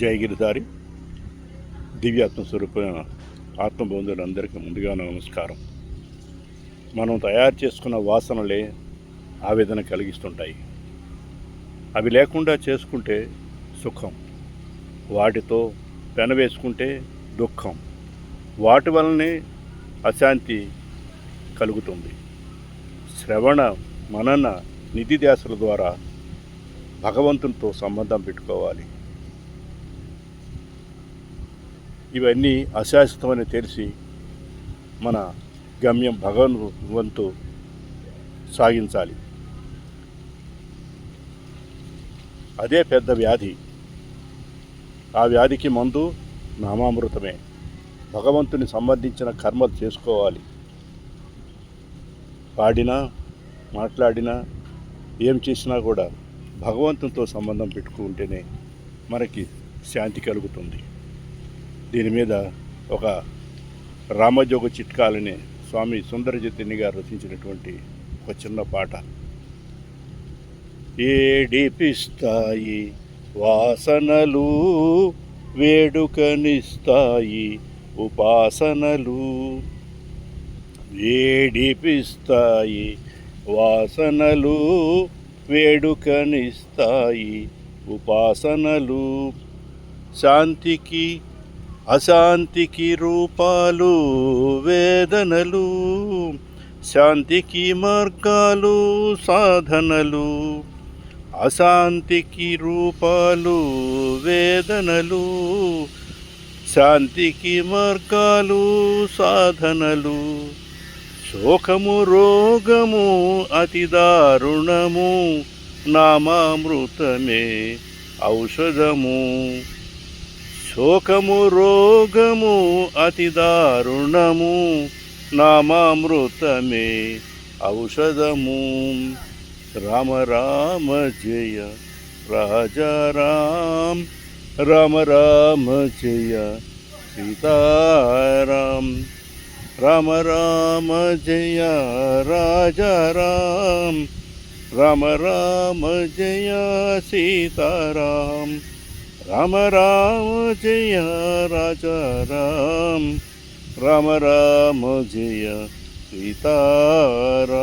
జయగిరిధారి దివ్యాత్మ స్వరూపమైన ఆత్మబంధువులందరికీ ముందుగా నమస్కారం. మనం తయారు చేసుకున్న వాసనలే ఆవేదన కలిగిస్తుంటాయి. అవి లేకుండా చేసుకుంటే సుఖం, వాటితో పెనవేసుకుంటే దుఃఖం. వాటి వలనే అశాంతి కలుగుతుంది. శ్రవణ మనన నిధిధ్యాసల ద్వారా భగవంతునితో సంబంధం పెట్టుకోవాలి. ఇవన్నీ అశాశ్వతమని తెలిసి మన గమ్యం భగవంతు సాగించాలి. అదే పెద్ద వ్యాధి. ఆ వ్యాధికి మందు నామామృతమే. భగవంతుని సంబంధించిన కర్మలు చేసుకోవాలి. పాడినా మాట్లాడినా ఏం చేసినా కూడా భగవంతునితో సంబంధం పెట్టుకుంటేనే మనకి శాంతి కలుగుతుంది. దీని మీద ఒక రామజోగ చిట్కాలని స్వామి సుందర చైతన్య గారు రచించినటువంటి ఒక చిన్న పాట. ఏడిపిస్తాయి వాసనలు, వేడుకనిస్తాయి ఉపాసనలు. ఏడిపిస్తాయి వాసనలు, వేడుకనిస్తాయి ఉపాసనలు. శాంతికి అశాంతికి రూపాలు వేదనలు, శాంతికి మార్గాలు సాధనలు. అశాంతికి రూపాలు వేదనలు, శాంతికి మార్గాలు సాధనలు. శోకము రోగము అతి దారుణము, నామామృతమే ఔషధము. శోకము రోగము అతి దారుణము, నామామృతమే ఔషధము. రామ రామ జయ రాజారాం, రామ రామ జయ సీతారాం. రామ రామ జయ రాజారాం, రామ రామ జయ సీతారాం. రామ రామ జయ రాజారాం, రామ రామ జయ సీతారాం.